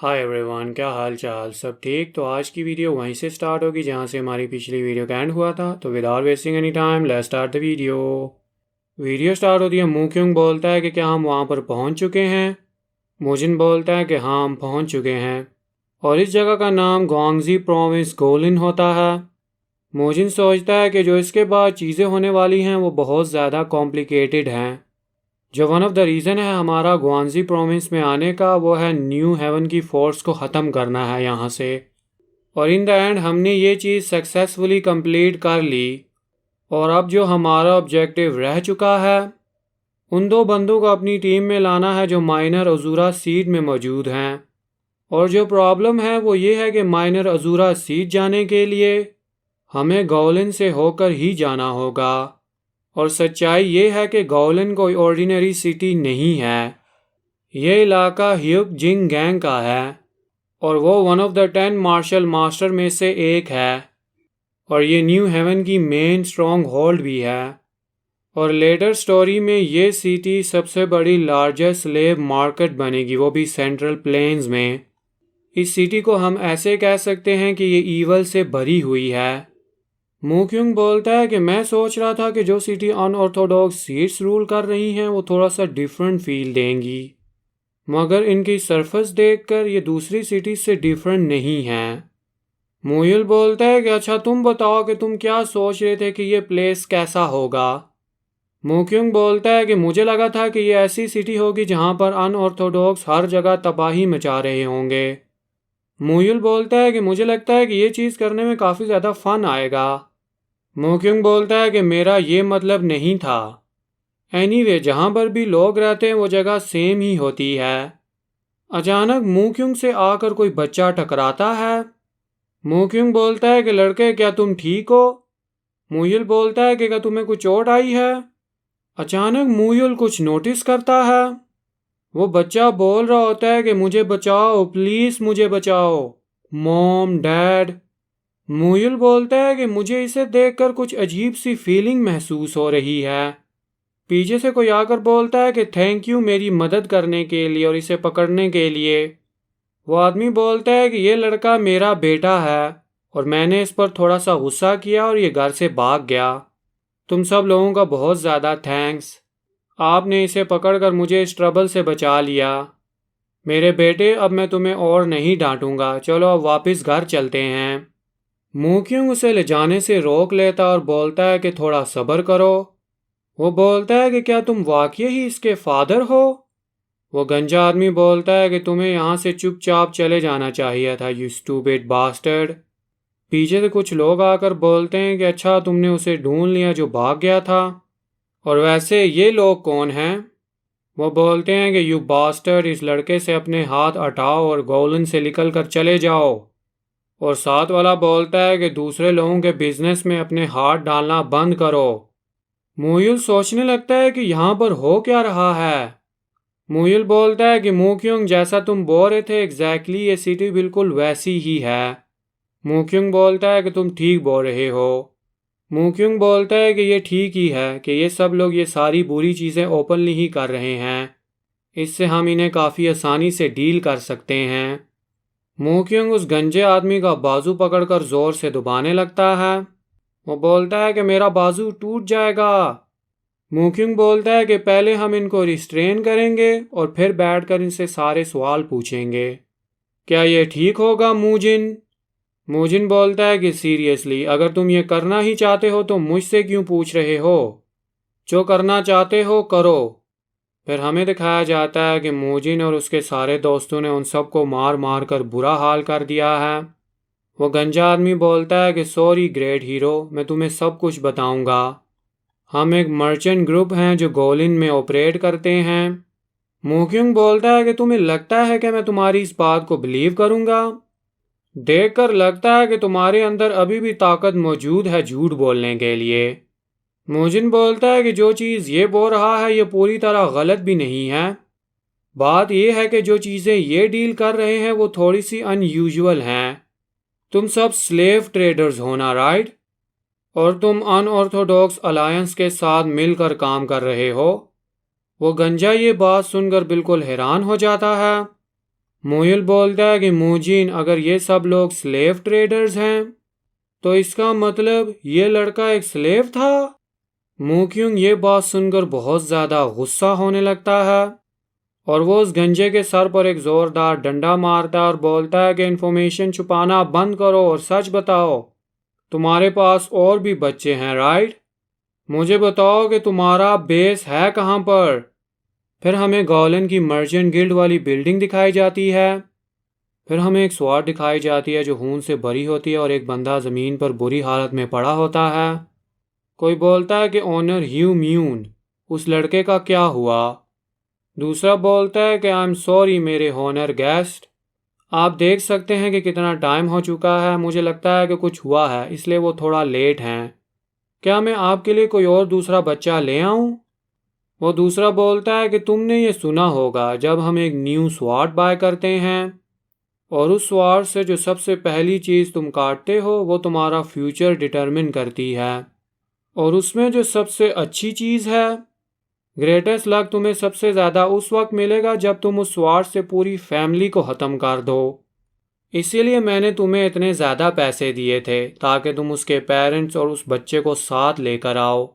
ہائے every کیا حال چال؟ سب ٹھیک؟ تو آج کی ویڈیو وہیں سے سٹارٹ ہوگی جہاں سے ہماری پچھلی ویڈیو کا اینڈ ہوا تھا. تو without wasting any time let's start the video. Video start ہوتی ہے. مو کیونگ بولتا ہے کہ کیا ہم وہاں پر پہنچ چکے ہیں؟ موجن بولتا ہے کہ ہاں ہم پہنچ چکے ہیں اور اس جگہ کا نام گوانگزی پروونس گولن ہوتا ہے. موجن سوچتا ہے کہ جو اس کے بعد چیزیں ہونے والی ہیں وہ بہت زیادہ کمپلیکیٹڈ ہیں. جو ون آف دا ریزن ہے ہمارا گوانزی پروونس میں آنے کا وہ ہے نیو ہیون کی فورس کو ختم کرنا ہے یہاں سے. اور ان دا اینڈ ہم نے یہ چیز سکسیسفلی کمپلیٹ کر لی. اور اب جو ہمارا آبجیکٹیو رہ چکا ہے ان دو بندوں کو اپنی ٹیم میں لانا ہے جو مائنر ازورا سیڈ میں موجود ہیں. اور جو پرابلم ہے وہ یہ ہے کہ مائنر ازورا سیڈ جانے کے لیے ہمیں گولن سے ہو کر ہی جانا ہوگا. اور سچائی یہ ہے کہ گولن کوئی آرڈینری سٹی نہیں ہے. یہ علاقہ ہیوک جنگ گینگ کا ہے اور وہ one of the 10 martial master میں سے ایک ہے. اور یہ نیو ہیون کی مین سٹرونگ ہولڈ بھی ہے. اور لیٹر سٹوری میں یہ سٹی سب سے بڑی لارجسٹ سلیو مارکیٹ بنے گی، وہ بھی سینٹرل پلینز میں. اس سٹی کو ہم ایسے کہہ سکتے ہیں کہ یہ ایول سے بھری ہوئی ہے. مو کیونگ بولتا ہے کہ میں سوچ رہا تھا کہ جو سٹی ان آرتھوڈاکس سیٹس رول کر رہی ہیں وہ تھوڑا سا ڈیفرنٹ فیل دیں گی، مگر ان کی سرفس دیکھ کر یہ دوسری سٹیز سے ڈیفرنٹ نہیں ہیں. مویل بولتا ہے کہ اچھا تم بتاؤ کہ تم کیا سوچ رہے تھے کہ یہ پلیس کیسا ہوگا. مو کیونگ بولتا ہے کہ مجھے لگا تھا کہ یہ ایسی سٹی ہوگی جہاں پر ان آرتھوڈاکس ہر جگہ تباہی مچا رہے ہوں گے. مویل بولتا ہے کہ مجھے لگتا ہے کہ یہ چیز کرنے میں کافی زیادہ فن آئے گا. مو کیونگ بولتا ہے کہ میرا یہ مطلب نہیں تھا. اینی وے جہاں پر بھی لوگ رہتے ہیں وہ جگہ سیم ہی ہوتی ہے. اچانک مو کیونگ سے آ کر کوئی بچہ ٹکراتا ہے. مو کیونگ بولتا ہے کہ لڑکے کیا تم ٹھیک ہو؟ مویل بولتا ہے کہ کیا تمہیں کچھ چوٹ آئی ہے؟ اچانک مویل کچھ نوٹس کرتا ہے. وہ بچہ بول رہا ہوتا ہے کہ مجھے بچاؤ پلیز مجھے بچاؤ موم ڈیڈ. مویل بولتا ہے کہ مجھے اسے دیکھ کر کچھ عجیب سی فیلنگ محسوس ہو رہی ہے. پیچھے سے کوئی آ کر بولتا ہے کہ تھینک یو میری مدد کرنے کے لیے اور اسے پکڑنے کے لیے. وہ آدمی بولتا ہے کہ یہ لڑکا میرا بیٹا ہے اور میں نے اس پر تھوڑا سا غصہ کیا اور یہ گھر سے بھاگ گیا. تم سب لوگوں کا بہت زیادہ تھینکس. آپ نے اسے پکڑ کر مجھے اس ٹربل سے بچا لیا. میرے بیٹے اب میں تمہیں اور نہیں ڈانٹوں گا، چلو اب واپس گھر چلتے ہیں. مو کیونگ اسے لے جانے سے روک لیتا اور بولتا ہے کہ تھوڑا صبر کرو. وہ بولتا ہے کہ کیا تم واقعی ہی اس کے فادر ہو؟ وہ گنجا آدمی بولتا ہے کہ تمہیں یہاں سے چپ چاپ چلے جانا چاہیے تھا یو اسٹوپڈ باسٹرڈ. پیچھے سے کچھ لوگ آ کر بولتے ہیں کہ اچھا تم نے اسے ڈھونڈ لیا جو بھاگ گیا تھا، اور ویسے یہ لوگ کون ہیں؟ وہ بولتے ہیں کہ یو باسٹرڈ اس لڑکے سے اپنے ہاتھ ہٹاؤ اور گولن سے نکل کر چلے جاؤ. اور ساتھ والا بولتا ہے کہ دوسرے لوگوں کے بزنس میں اپنے ہاتھ ڈالنا بند کرو. مویل سوچنے لگتا ہے کہ یہاں پر ہو کیا رہا ہے. مویل بولتا ہے کہ مو کیونگ جیسا تم بول رہے تھے ایگزیکٹلی یہ سٹی بالکل ویسی ہی ہے. مو کیونگ بولتا ہے کہ تم ٹھیک بول رہے ہو. مو کیونگ بولتا ہے کہ یہ ٹھیک ہی ہے کہ یہ سب لوگ یہ ساری بری چیزیں اوپنلی ہی کر رہے ہیں، اس سے ہم انہیں کافی آسانی سے ڈیل کر سکتے ہیں. مو کیونگ اس گنجے آدمی کا بازو پکڑ کر زور سے دبانے لگتا ہے. وہ بولتا ہے کہ میرا بازو ٹوٹ جائے گا. مو کیونگ بولتا ہے کہ پہلے ہم ان کو ریسٹرین کریں گے اور پھر بیٹھ کر ان سے سارے سوال پوچھیں گے. کیا یہ ٹھیک ہوگا موجن؟ موجن بولتا ہے کہ سیریسلی اگر تم یہ کرنا ہی چاہتے ہو تو مجھ سے کیوں پوچھ رہے ہو؟ جو کرنا چاہتے ہو کرو. پھر ہمیں دکھایا جاتا ہے کہ موجن اور اس کے سارے دوستوں نے ان سب کو مار مار کر برا حال کر دیا ہے. وہ گنجا آدمی بولتا ہے کہ سوری گریٹ ہیرو، میں تمہیں سب کچھ بتاؤں گا. ہم ایک مرچنٹ گروپ ہیں جو گولن میں آپریٹ کرتے ہیں. مو کیونگ بولتا ہے کہ تمہیں لگتا ہے کہ میں تمہاری اس بات کو بلیو کروں گا؟ دیکھ کر لگتا ہے کہ تمہارے اندر ابھی بھی طاقت موجود ہے جھوٹ بولنے کے لیے. موجن بولتا ہے کہ جو چیز یہ بول رہا ہے یہ پوری طرح غلط بھی نہیں ہے. بات یہ ہے کہ جو چیزیں یہ ڈیل کر رہے ہیں وہ تھوڑی سی ان یوزول ہیں. تم سب سلیو ٹریڈرز ہونا رائٹ؟ اور تم ان آرتھوڈاکس الائنس کے ساتھ مل کر کام کر رہے ہو. وہ گنجا یہ بات سن کر بالکل حیران ہو جاتا ہے. مویل بولتا ہے کہ موجین اگر یہ سب لوگ سلیو ٹریڈرز ہیں تو اس کا مطلب یہ لڑکا ایک سلیو تھا۔ موکیونگ یہ بات سن کر بہت زیادہ غصہ ہونے لگتا ہے اور وہ اس گنجے کے سر پر ایک زوردار ڈنڈا مارتا ہے اور بولتا ہے کہ انفارمیشن چھپانا بند کرو اور سچ بتاؤ، تمہارے پاس اور بھی بچے ہیں رائٹ؟ مجھے بتاؤ کہ تمہارا بیس ہے کہاں پر؟ پھر ہمیں گولن کی مرچنٹ گلڈ والی بلڈنگ دکھائی جاتی ہے۔ پھر ہمیں ایک سوارڈ دکھائی جاتی ہے جو خون سے بھری ہوتی ہے اور ایک بندہ زمین پر بری حالت میں پڑا ہوتا ہے۔ کوئی بولتا ہے کہ اونر ہیو میون، اس لڑکے کا کیا ہوا؟ دوسرا بولتا ہے کہ آئی ایم سوری میرے ہونر گیسٹ، آپ دیکھ سکتے ہیں کہ کتنا ٹائم ہو چکا ہے، مجھے لگتا ہے کہ کچھ ہوا ہے اس لیے وہ تھوڑا لیٹ ہیں، کیا میں آپ کے لیے کوئی اور دوسرا بچہ لے آؤں؟ وہ دوسرا بولتا ہے کہ تم نے یہ سنا ہوگا جب ہم ایک نیو سوارڈ بائی کرتے ہیں اور اس سوارڈ سے جو سب سے پہلی چیز تم کاٹتے ہو وہ تمہارا فیوچر ڈٹرمن کرتی ہے، اور اس میں جو سب سے اچھی چیز ہے گریٹسٹ لک تمہیں سب سے زیادہ اس وقت ملے گا جب تم اس سوارڈ سے پوری فیملی کو ختم کر دو، اسی لیے میں نے تمہیں اتنے زیادہ پیسے دیے تھے تاکہ تم اس کے پیرنٹس اور اس بچے کو ساتھ لے کر آؤ۔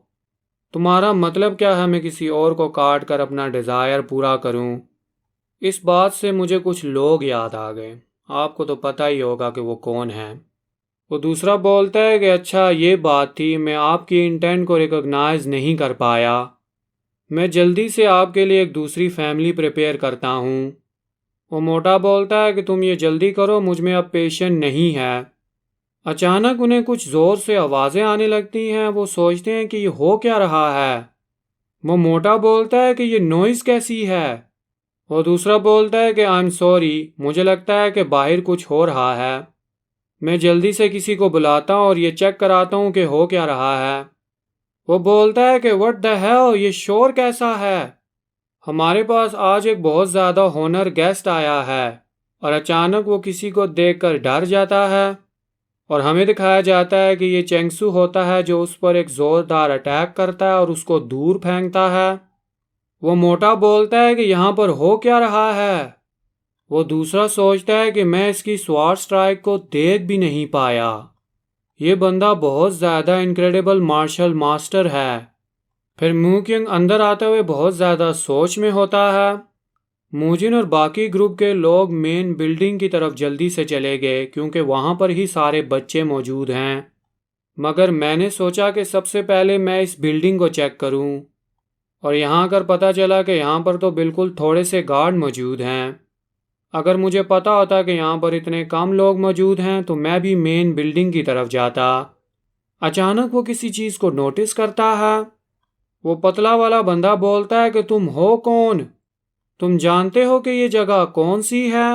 تمہارا مطلب کیا ہے میں کسی اور کو کاٹ کر اپنا ڈیزائر پورا کروں؟ اس بات سے مجھے کچھ لوگ یاد آ گئے، آپ کو تو پتہ ہی ہوگا کہ وہ کون ہیں۔ وہ دوسرا بولتا ہے کہ اچھا یہ بات تھی، میں آپ کی انٹینٹ کو ریکگنائز نہیں کر پایا، میں جلدی سے آپ کے لیے ایک دوسری فیملی پریپیئر کرتا ہوں۔ وہ موٹا بولتا ہے کہ تم یہ جلدی کرو، مجھ میں اب پیشنٹ نہیں ہے۔ اچانک انہیں کچھ زور سے آوازیں آنے لگتی ہیں، وہ سوچتے ہیں کہ یہ ہو کیا رہا ہے۔ وہ موٹا بولتا ہے کہ یہ نوائز کیسی ہے؟ وہ دوسرا بولتا ہے کہ آئی ایم سوری، مجھے لگتا ہے کہ باہر کچھ ہو رہا ہے، میں جلدی سے کسی کو بلاتا ہوں اور یہ چیک کراتا ہوں کہ ہو کیا رہا ہے۔ وہ بولتا ہے کہ وٹ دی ہیل، یہ شور کیسا ہے؟ ہمارے پاس آج ایک بہت زیادہ ہونر گیسٹ آیا ہے، اور اچانک وہ کسی کو دیکھ کر ڈر جاتا ہے اور ہمیں دکھایا جاتا ہے کہ یہ چینگسو ہوتا ہے جو اس پر ایک زوردار اٹیک کرتا ہے اور اس کو دور پھینکتا ہے۔ وہ موٹا بولتا ہے کہ یہاں پر ہو کیا رہا ہے؟ وہ دوسرا سوچتا ہے کہ میں اس کی سوارڈ سٹرائک کو دیکھ بھی نہیں پایا، یہ بندہ بہت زیادہ انکریڈیبل مارشل ماسٹر ہے۔ پھر موکینگ اندر آتے ہوئے بہت زیادہ سوچ میں ہوتا ہے۔ موجن اور باقی گروپ کے لوگ مین بلڈنگ کی طرف جلدی سے چلے گئے کیونکہ وہاں پر ہی سارے بچے موجود ہیں، مگر میں نے سوچا کہ سب سے پہلے میں اس بلڈنگ کو چیک کروں، اور یہاں کر پتہ چلا کہ یہاں پر تو بالکل تھوڑے سے گارڈ موجود ہیں۔ اگر مجھے پتا ہوتا کہ یہاں پر اتنے کم لوگ موجود ہیں تو میں بھی مین بلڈنگ کی طرف جاتا۔ اچانک وہ کسی چیز کو نوٹس کرتا ہے۔ وہ پتلا والا بندہ بولتا ہے کہ تم ہو کون؟ تم جانتے ہو کہ یہ جگہ کون سی ہے؟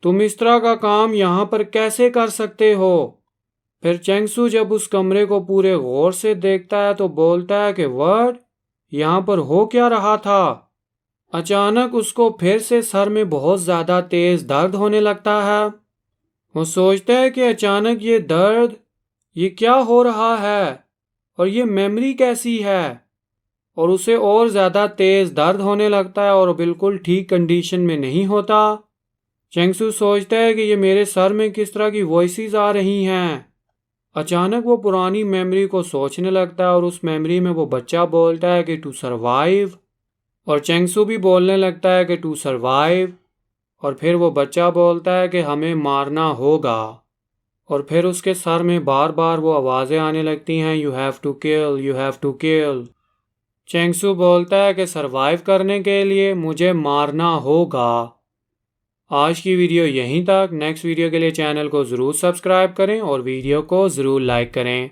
تم اس طرح کا کام یہاں پر کیسے کر سکتے ہو؟ پھر چینگسو جب اس کمرے کو پورے غور سے دیکھتا ہے تو بولتا ہے کہ وٹ؟ یہاں پر ہو کیا رہا تھا؟ اچانک اس کو پھر سے سر میں بہت زیادہ تیز درد ہونے لگتا ہے۔ وہ سوچتا ہے کہ اچانک یہ درد، یہ کیا ہو رہا ہے اور یہ میموری کیسی ہے، اور اسے اور زیادہ تیز درد ہونے لگتا ہے اور بالکل ٹھیک کنڈیشن میں نہیں ہوتا۔ چینگسو سوچتا ہے کہ یہ میرے سر میں کس طرح کی وائسز آ رہی ہیں۔ اچانک وہ پرانی میموری کو سوچنے لگتا ہے اور اس میموری میں وہ بچہ بولتا ہے کہ ٹو سروائیو، اور چینگسو بھی بولنے لگتا ہے کہ ٹو سروائیو، اور پھر وہ بچہ بولتا ہے کہ ہمیں مارنا ہوگا، اور پھر اس کے سر میں بار بار وہ آوازیں آنے لگتی ہیں you have to kill, you have to kill. چینگسو بولتا ہے کہ سروائیو کرنے کے لیے مجھے مارنا ہوگا۔ آج کی ویڈیو یہیں تک، نیکسٹ ویڈیو کے لیے چینل کو ضرور سبسکرائب کریں اور ویڈیو کو ضرور لائک کریں۔